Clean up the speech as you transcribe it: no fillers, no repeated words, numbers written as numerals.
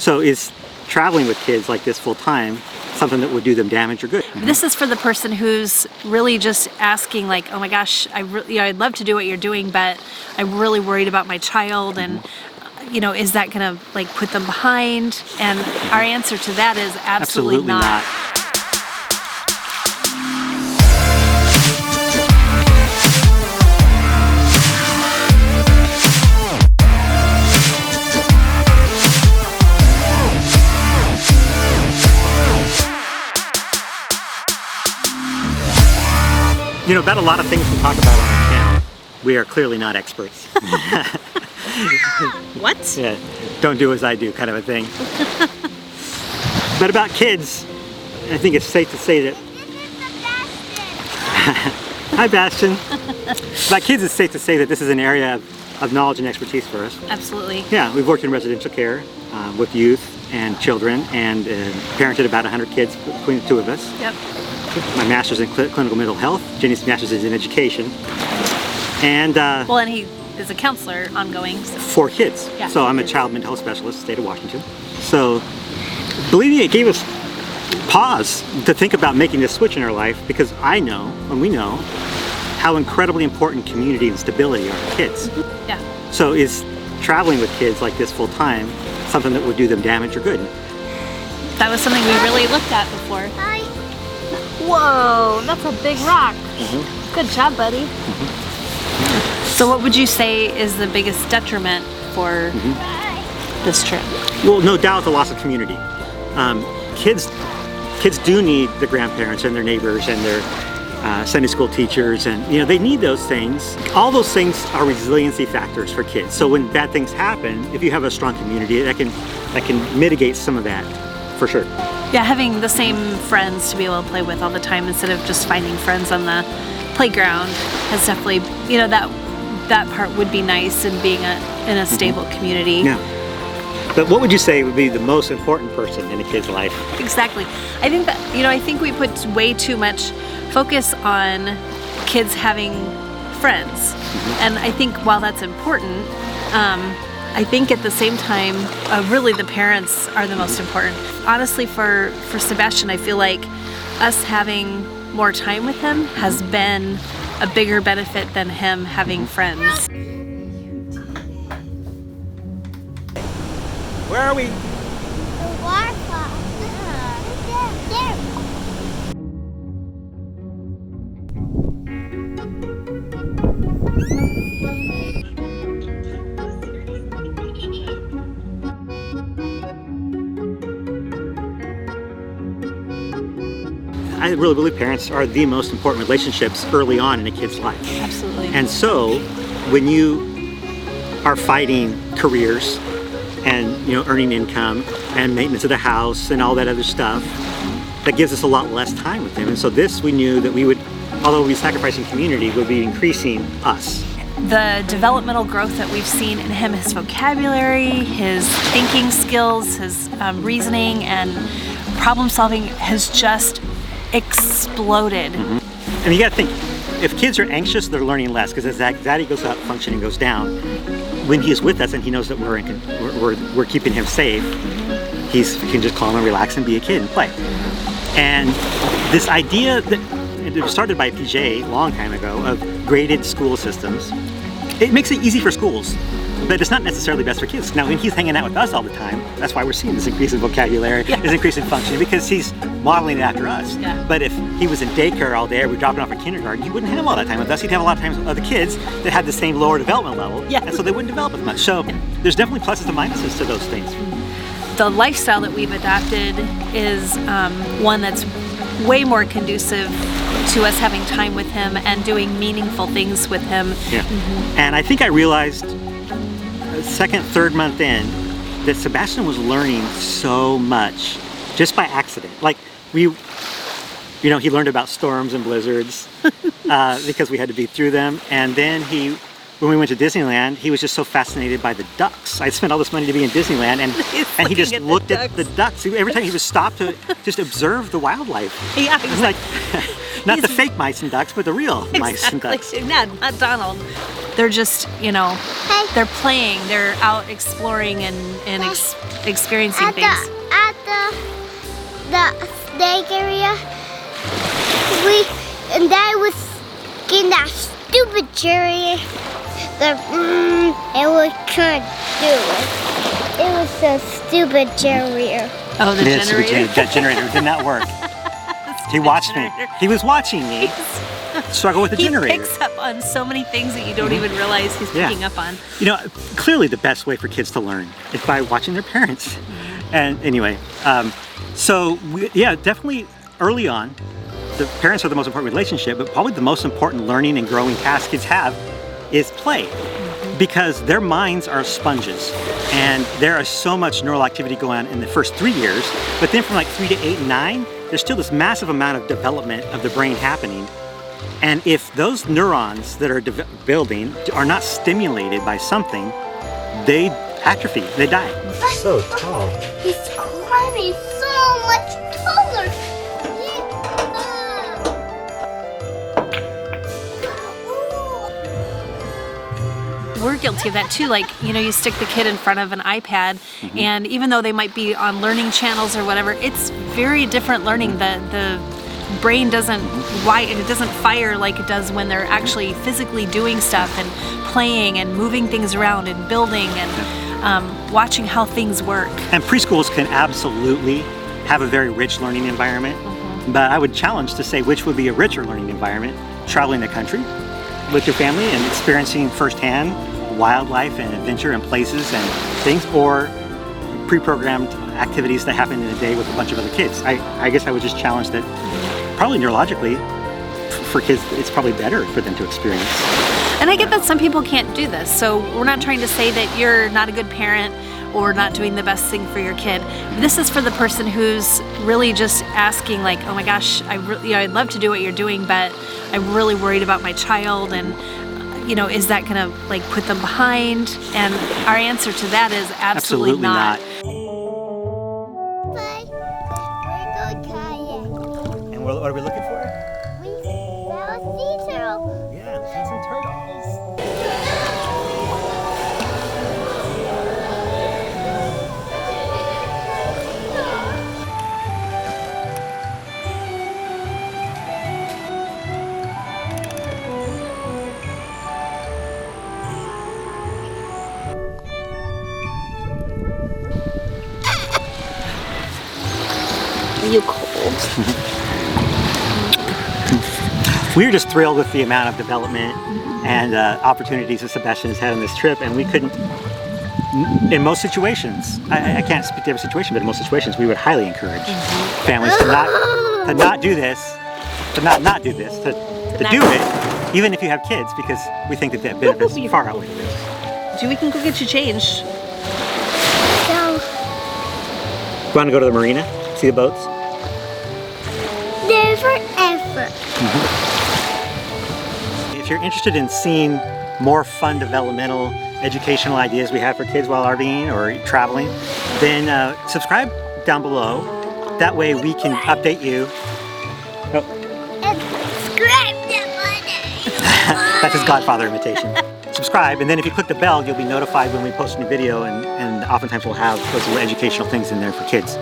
So is traveling with kids like this full time something that would do them damage or good? This is for the person who's really just asking, like, oh my gosh, I'd love to do what you're doing, but I'm really worried about my child, and is that gonna like put them behind? And our answer to that is absolutely not. About a lot of things we talk about on our channel, we are clearly not experts. What? Yeah, don't do as I do kind of a thing. But about kids, I think it's safe to say that... Hi, Bastion. About kids, it's safe to say that this is an area of knowledge and expertise for us. Absolutely. Yeah, we've worked in residential care with youth and children, and parented about 100 kids between the two of us. Yep. My master's in clinical mental health. Jennie's master's is in education. And and he is a counselor ongoing. So. For kids. Yeah, so I'm a child mental health specialist, state of Washington. So believe me, it gave us pause to think about making this switch in our life, because I know, and we know, how incredibly important community and stability are to kids. Yeah. So is traveling with kids like this full time something that would do them damage or good? That was something we really looked at before. Whoa, that's a big rock. Good job, buddy. So what would you say is the biggest detriment for this trip? Well, no doubt the loss of community. Kids do need the grandparents and their neighbors and their Sunday school teachers, and they need those things. All those things are resiliency factors for kids. So when bad things happen, if you have a strong community, that can mitigate some of that, for sure. Yeah, having the same friends to be able to play with all the time instead of just finding friends on the playground has definitely, that part would be nice, and being in a stable community. Yeah. But what would you say would be the most important person in a kid's life? Exactly. I think that, I think we put way too much focus on kids having friends. And I think while that's important, I think at the same time, really the parents are the most important. Honestly, for Sebastian, I feel like us having more time with him has been a bigger benefit than him having friends. Where are we? The waterfall. There. I really believe parents are the most important relationships early on in a kid's life. Absolutely. And so when you are fighting careers and earning income and maintenance of the house and all that other stuff, that gives us a lot less time with them. And so this, we knew that we would, although we'd be sacrificing community, would be increasing us. The developmental growth that we've seen in him, his vocabulary, his thinking skills, his reasoning and problem solving has just exploded. And you gotta think, if kids are anxious, they're learning less, because as Zaddy goes up, functioning goes down. When he's with us and he knows that we're keeping him safe, he can just calm and relax and be a kid and play. And this idea that it was started by PJ a long time ago of graded school systems, it makes it easy for schools, but it's not necessarily best for kids. Now, when he's hanging out with us all the time, that's why we're seeing this increase in vocabulary, this increase in functioning, because he's modeling it after us. Yeah. But if he was in daycare all day, or we dropped him off at kindergarten, he wouldn't have all that time with us. He'd have a lot of time with other kids that had the same lower development level, and so they wouldn't develop as much. So there's definitely pluses and minuses to those things. The lifestyle that we've adopted is one that's way more conducive to us having time with him and doing meaningful things with him. Yeah. And I think I realized second, third month in that Sebastian was learning so much just by accident. Like he learned about storms and blizzards because we had to be through them. And then when we went to Disneyland, he was just so fascinated by the ducks. I spent all this money to be in Disneyland, and he just looked at the ducks. Every time he would stop to just observe the wildlife. Yeah, exactly. Like, not the fake mice and ducks, but the real mice and ducks. Not Donald. they're just, you know, Hey. they're playing, they're out exploring and experiencing At things. the snake area, and Dad was getting that stupid cherry. And we couldn't do it. It was a stupid generator. Oh, the Yes, generator. that generator did not work. He watched me. He was watching me struggle with the generator. He picks up on so many things that you don't even realize he's Yeah. picking up on. You know, clearly the best way for kids to learn is by watching their parents. And anyway, yeah, definitely early on, the parents are the most important relationship, but probably the most important learning and growing task kids have is play. Because their minds are sponges, and there is so much neural activity going on in the first 3 years, but then from like 3 to 8 and 9, there's still this massive amount of development of the brain happening. And if those neurons that are building are not stimulated by something, they atrophy, they die. So tall. He's climbing so much taller. We're guilty of that too. Like, you know, you stick the kid in front of an iPad, and even though they might be on learning channels or whatever, it's very different learning. The brain doesn't fire like it does when they're actually physically doing stuff and playing and moving things around and building and watching how things work. And preschools can absolutely have a very rich learning environment, but I would challenge to say which would be a richer learning environment: traveling the country with your family and experiencing firsthand wildlife and adventure and places and things, or pre-programmed activities that happen in a day with a bunch of other kids. I guess I would just challenge that probably neurologically for kids it's probably better for them to experience. And I get that some people can't do this, so we're not trying to say that you're not a good parent or not doing the best thing for your kid. This is for the person who's really just asking, like, oh my gosh, I'd love to do what you're doing, but I'm really worried about my child, and you know, is that gonna like put them behind? And our answer to that is absolutely not. But we're going kayak. And what are we looking for? We found a sea turtle. Yeah, we found some turtles. You cold? We were just thrilled with the amount of development and opportunities that Sebastian has had on this trip, and we couldn't, in most situations, I can't speak to every situation, but in most situations we would highly encourage families to not do this, to do it, even if you have kids, because we think that the benefits far outweigh the risks. We can go get you changed. So You want to go to the marina, see the boats? never ever. If you're interested in seeing more fun developmental educational ideas we have for kids while RVing or traveling, then subscribe down below. That way we can update you. Oh, And subscribe to my that's his Godfather imitation. Subscribe, and then if you click the bell, you'll be notified when we post a new video, and oftentimes we'll have those little educational things in there for kids.